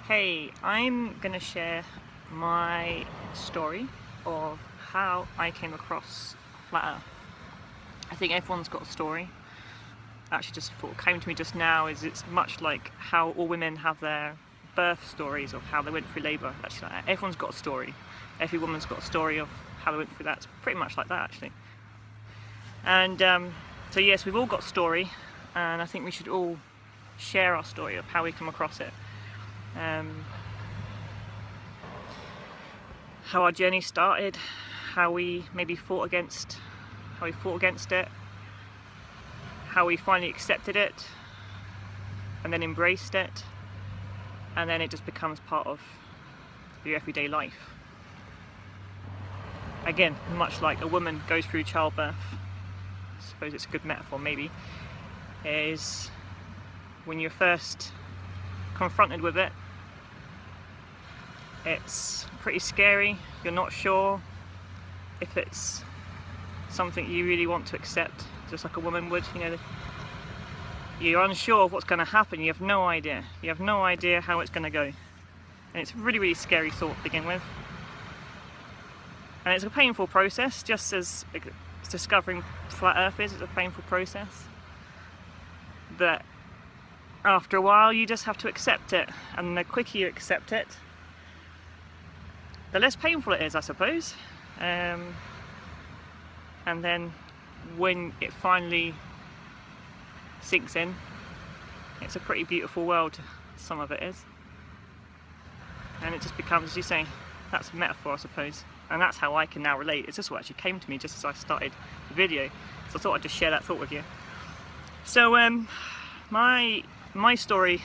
Hey, I'm gonna share my story of how I came across Flat Earth. I think everyone's got a story. Actually, just what came to me just now is it's much like how all women have their birth stories of how they went through labour. Actually, like everyone's got a story. Every woman's got a story of how they went through that. It's pretty much like that, actually. And so yes, we've all got a story, and I think we should all share our story of how we come across it. How our journey started, how we maybe fought against it, how we finally accepted it and then embraced it, and then it just becomes part of your everyday life. Again, much like a woman goes through childbirth, I suppose it's a good metaphor maybe, is when you're first confronted with it, it's pretty scary. You're not sure if it's something you really want to accept, just like a woman would, you know. You're unsure of what's going to happen. You have no idea. You have no idea how it's going to go. And it's a really, really scary thought to begin with. And it's a painful process, just as discovering flat Earth is. It's a painful process. But after a while, you just have to accept it. And the quicker you accept it, the less painful it is, I suppose. And then when it finally sinks in, it's a pretty beautiful world, some of it is. And it just becomes, as you say, that's a metaphor, I suppose. And that's how I can now relate. It's just what actually came to me just as I started the video. So I thought I'd just share that thought with you. So my story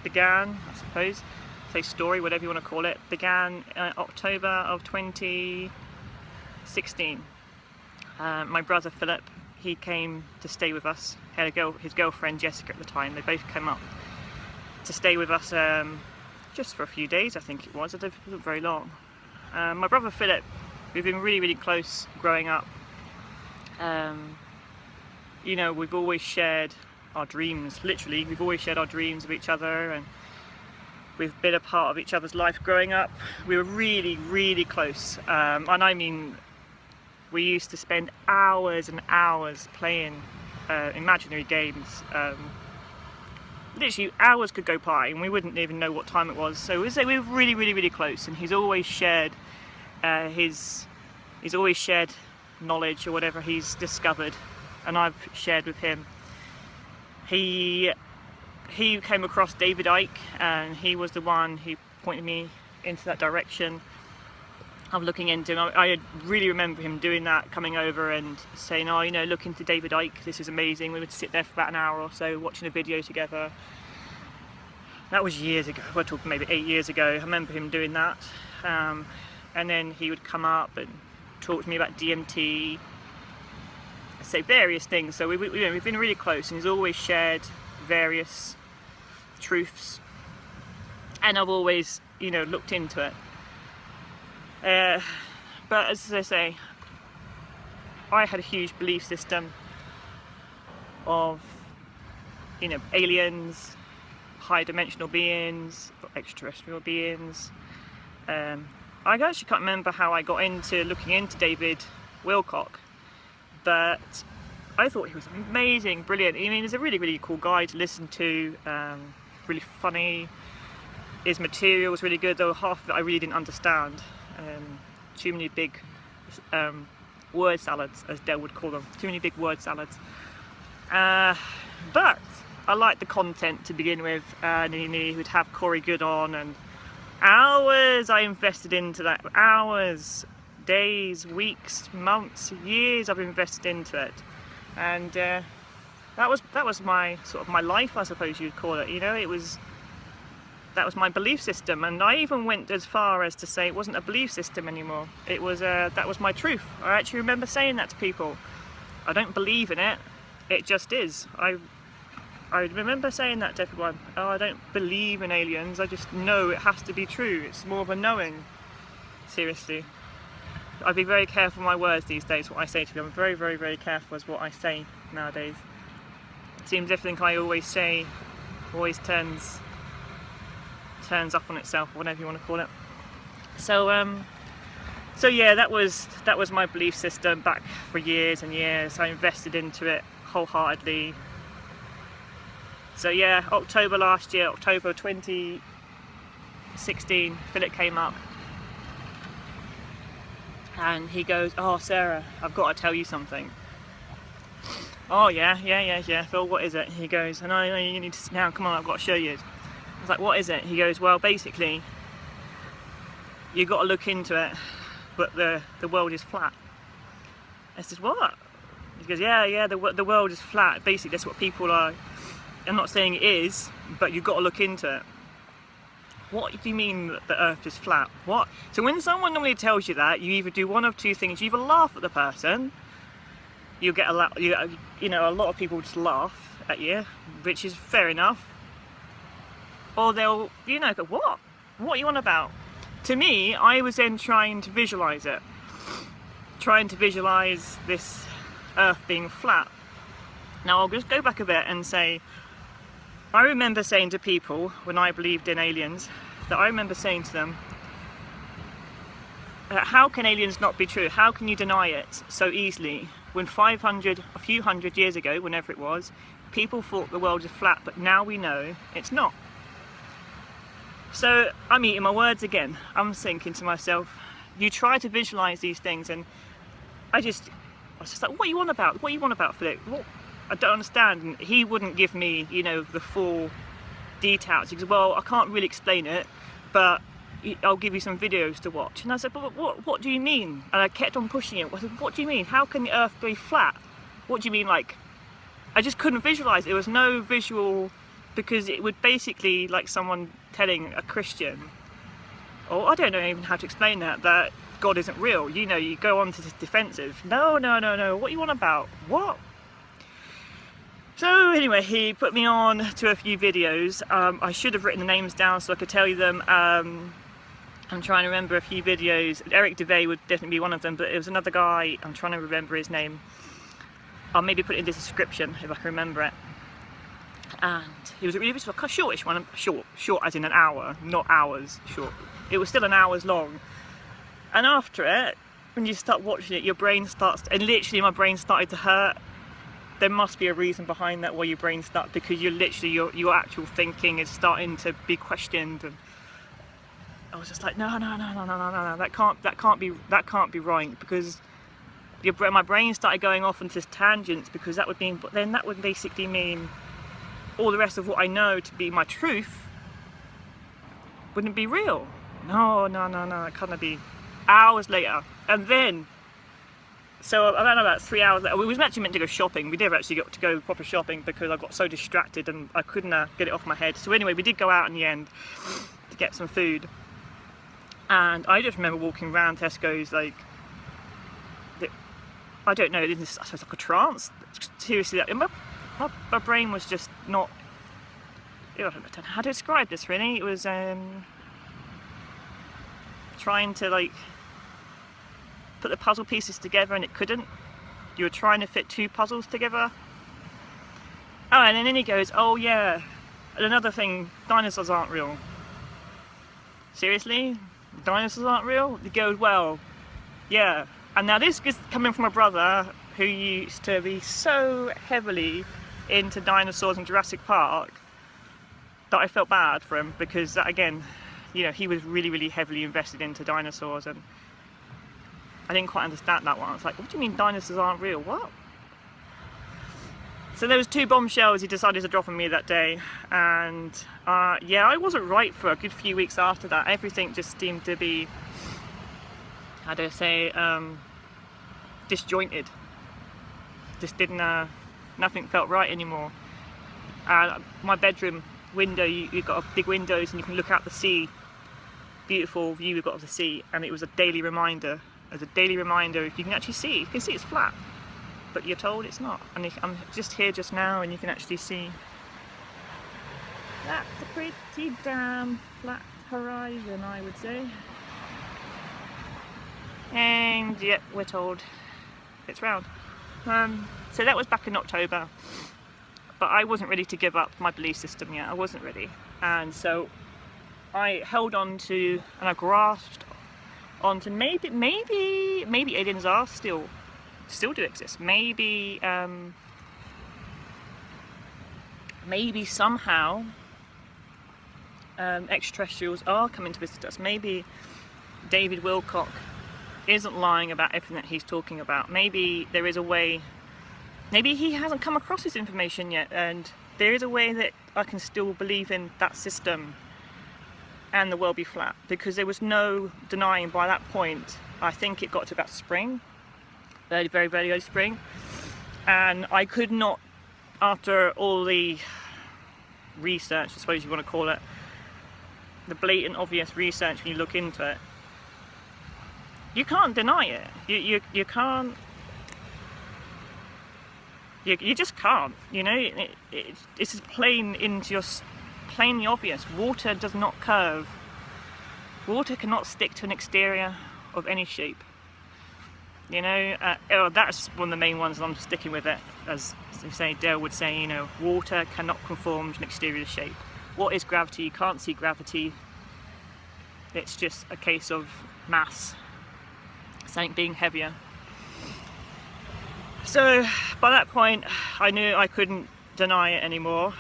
began, I suppose, say story, whatever you want to call it, began October of 2016. My brother Philip, he came to stay with us. He had his girlfriend Jessica at the time. They both came up to stay with us just for a few days, I think it was. It wasn't very long. My brother Philip, we've been really, really close growing up. You know, we've always shared our dreams, literally. We've always shared our dreams with each other, and we've been a part of each other's life growing up. We were really, really close. And I mean, we used to spend hours and hours playing imaginary games. Literally, hours could go by and we wouldn't even know what time it was. So we were really, really, really close. And he's always shared he's always shared knowledge or whatever he's discovered, and I've shared with him. He came across David Icke, and he was the one who pointed me into that direction of looking into him. I really remember him doing that, coming over and saying, oh, you know, look into David Icke, this is amazing. We would sit there for about an hour or so watching a video together. That was years ago, we're talking maybe 8 years ago. I remember him doing that. And then he would come up and talk to me about DMT, say various things. So we've been really close, and he's always shared various truths, and I've always, you know, looked into it. But as I say, I had a huge belief system of, you know, aliens, high dimensional beings, extraterrestrial beings. I actually can't remember how I got into looking into David Wilcock, but I thought he was amazing, brilliant. I mean, he's a really, really cool guy to listen to, really funny. His material was really good, though half of it I really didn't understand. Too many big word salads, as Dell would call them. Too many big word salads. But I liked the content to begin with, and he would have Corey Good on, and hours I invested into that. Hours, days, weeks, months, years I've invested into it. And that was my sort of my life, I suppose you'd call it. You know, that was my belief system, and I even went as far as to say it wasn't a belief system anymore. It was that was my truth. I actually remember saying that to people. I don't believe in it. It just is. I remember saying that to everyone. Oh, I don't believe in aliens. I just know it has to be true. It's more of a knowing. Seriously. I'd be very careful with my words these days, what I say to them. I'm very, very, very careful with what I say nowadays. It seems everything I always say always turns turns up on itself, or whatever you want to call it. So yeah, that was my belief system back for years and years. I invested into it wholeheartedly. So yeah, October last year, October 2016, Philip came up and he goes, "Oh Sarah, I've got to tell you something." "Oh yeah, Phil, what is it?" He goes, "I know you need to sit down, come on, I've got to show you." I was like, "What is it?" He goes, "Well, basically, you've got to look into it, but the world is flat." I said, "What?" He goes, yeah, the world is flat. Basically, that's what people are. I'm not saying it is, but you've got to look into it. What do you mean that the earth is flat? What? So when someone normally tells you that, you either do one of two things. You either laugh at the person, you'll get a lot of people just laugh at you, which is fair enough. Or they'll, go, "What? What are you on about?" To me, I was then trying to visualize it. Trying to visualize this earth being flat. Now I'll just go back a bit and say, I remember saying to people when I believed in aliens, that I remember saying to them, how can aliens not be true? How can you deny it so easily? When a few hundred years ago, whenever it was, people thought the world is flat, but now we know it's not. So I'm eating my words again. I'm thinking to myself, you try to visualize these things, and I was just like, what are you on about? What are you on about, Philip? What? I don't understand. And he wouldn't give me, the full details. He goes, "Well, I can't really explain it, but I'll give you some videos to watch." And I said, "But what do you mean?" And I kept on pushing it. I said, "What do you mean? How can the earth be flat? What do you mean?" Like, I just couldn't visualize. There was no visual, because it would basically like someone telling a Christian, or I don't know even how to explain that God isn't real. You go on to this defensive. No. What are you on about? What? So anyway, he put me on to a few videos. I should have written the names down so I could tell you them. I'm trying to remember a few videos. Eric DeVay would definitely be one of them, but it was another guy. I'm trying to remember his name. I'll maybe put it in the description if I can remember it. And it was a shortish one. Short as in an hour, not hours short. It was still an hour's long. And after it, when you start watching it, your brain starts, and literally my brain started to hurt. There must be a reason behind that, why your brain starts, because you're literally, your actual thinking is starting to be questioned. And I was just like, no, that can't be right, because my brain started going off into tangents, because that would mean, but then that would basically mean all the rest of what I know to be my truth wouldn't be real. No, it can't be. Hours later, and then, so I don't know, about 3 hours later, we was actually meant to go shopping. We never actually got to go proper shopping because I got so distracted and I couldn't get it off my head. So anyway, we did go out in the end to get some food, and I just remember walking around Tesco's like, I don't know, this is, I suppose, like a trance. Seriously, my brain was just not, I don't know how to describe this really. It was trying to like put the puzzle pieces together, and it couldn't. You were trying to fit two puzzles together. Oh, and then he goes, "Oh yeah, and another thing, dinosaurs aren't real." Seriously? Dinosaurs aren't real? He goes, "Well, yeah." And now this is coming from a brother who used to be so heavily into dinosaurs and Jurassic Park that I felt bad for him, because that, again, he was really, really heavily invested into dinosaurs, and I didn't quite understand that one. I was like, what do you mean dinosaurs aren't real? What? So there was two bombshells he decided to drop on me that day, and yeah, I wasn't right for a good few weeks after that. Everything just seemed to be, how do I say, disjointed. Just didn't, nothing felt right anymore. My bedroom window, you've got big windows and you can look out the sea. Beautiful view we've got of the sea, and it was a daily reminder. As a daily reminder, if you can actually see, you can see it's flat, but you're told it's not. And I'm just here just now, and you can actually see that's a pretty damn flat horizon, I would say. And yep, we're told it's round. So that was back in October, but I wasn't ready to give up my belief system yet. I wasn't ready, and so I held on to and I grasped onto maybe aliens are still do exist. Maybe somehow extraterrestrials are coming to visit us. Maybe David Wilcock isn't lying about everything that he's talking about. Maybe there is a way, maybe he hasn't come across this information yet, and there is a way that I can still believe in that system and the world be flat, because there was no denying by that point. I think it got to about spring, very early spring, and I could not, after all the research, I suppose you want to call it, the blatant obvious research when you look into it, you can't deny it. You can't. You just can't. You know, it's as plainly obvious. Water does not curve. Water cannot stick to an exterior of any shape. You know, that's one of the main ones, and I'm sticking with it. As they say, Dale would say, you know, water cannot conform to an exterior shape. What is gravity? You can't see gravity. It's just a case of mass, something being heavier. So by that point, I knew I couldn't deny it anymore,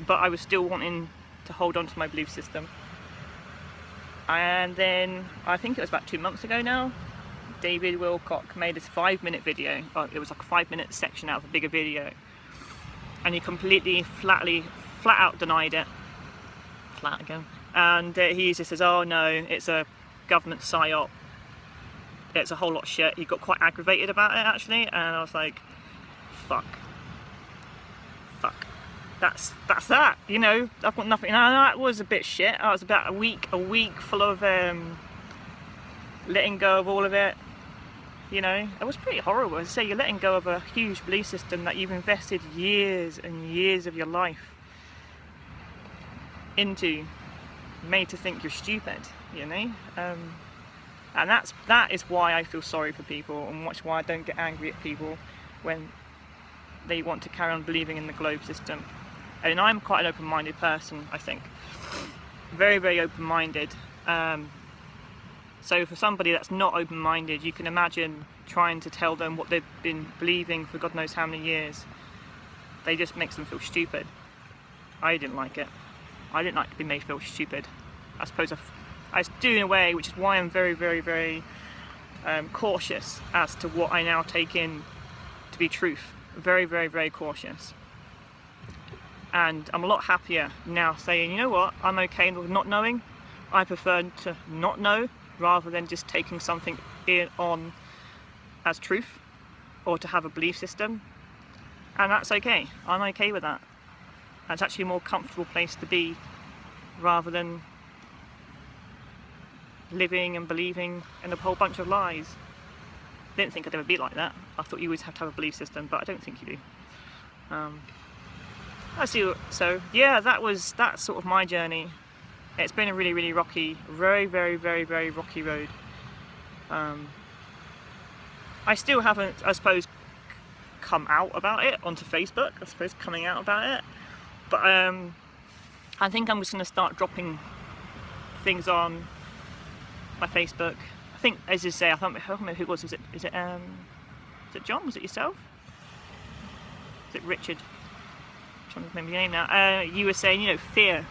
but I was still wanting to hold on to my belief system. And then, I think it was about 2 months ago now, David Wilcock made this 5-minute video. It was like a 5-minute section out of a bigger video, and he completely flat out denied it. Flat again. And he just says, oh no, it's a government psyop, it's a whole lot of shit. He got quite aggravated about it actually, and I was like, fuck, that's that, you know. I've got nothing. No, that was a bit shit. I was about a week full of letting go of all of it, you know. It was pretty horrible. As I say, you're letting go of a huge belief system that you've invested years and years of your life into, made to think you're stupid, you know. And that is why I feel sorry for people, and that's why I don't get angry at people when they want to carry on believing in the globe system. I mean, I'm quite an open-minded person, I think. Very open-minded. So for somebody that's not open-minded, you can imagine trying to tell them what they've been believing for God knows how many years. They just makes them feel stupid. I didn't like it. I didn't like to be made feel stupid. I suppose I do in a way, which is why I'm very cautious as to what I now take in to be truth. Very cautious. And I'm a lot happier now saying, you know what, I'm okay with not knowing. I prefer to not know rather than just taking something on as truth, or to have a belief system. And that's okay. I'm okay with that. That's actually a more comfortable place to be, rather than living and believing in a whole bunch of lies. I didn't think I'd ever be like that. I thought you always have to have a belief system, but I don't think you do. I see. So yeah, that's sort of my journey. It's been a really rocky, very rocky road. I still haven't, I suppose, come out about it onto Facebook. I suppose coming out about it, but I think I'm just going to start dropping things on my Facebook. I think, as you say, I don't know who it was. Is it John? Was it yourself? Is it Richard? I'm trying to remember your name now. You were saying, you know, fear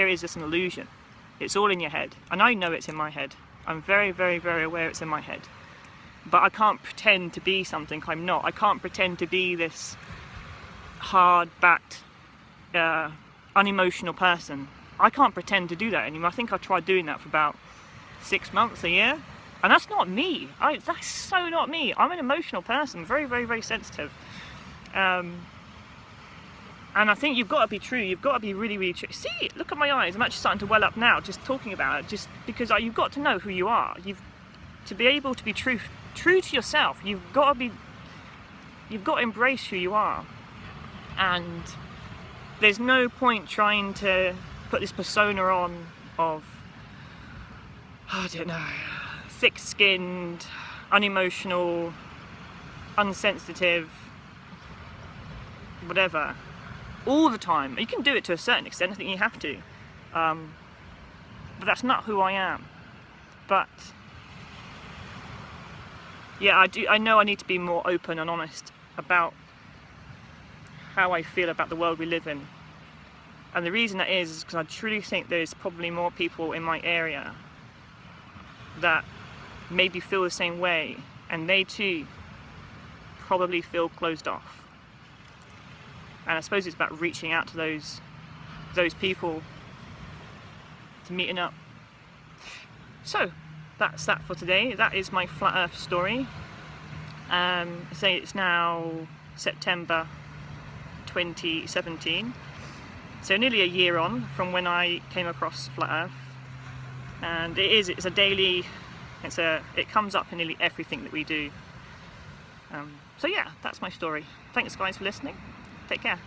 is just an illusion. It's all in your head, and I know it's in my head. I'm very aware it's in my head. But I can't pretend to be something I'm not. I can't pretend to be this hard-backed, unemotional person. I can't pretend to do that anymore. I think I tried doing that for about 6 months, a year, and that's not me. That's so not me. I'm an emotional person, very sensitive. And I think you've got to be true. You've got to be really true. See, look at my eyes. I'm actually starting to well up now just talking about it. Just because you've got to know who you are. To be able to be true to yourself. You've got to embrace who you are. And there's no point trying to put this persona on of, I don't know, thick-skinned, unemotional, unsensitive, whatever, all the time. You can do it to a certain extent. I think you have to, but that's not who I am. But yeah, I know I need to be more open and honest about how I feel about the world we live in. And the reason that is because I truly think there's probably more people in my area that maybe feel the same way, and they too probably feel closed off. And I suppose it's about reaching out to those people, to meeting up. So that's that for today. That is my flat earth story. Say it's now September 2017, so nearly a year on from when I came across flat earth, and it's a daily, it comes up in nearly everything that we do. So yeah, that's my story. Thanks guys for listening. Take care.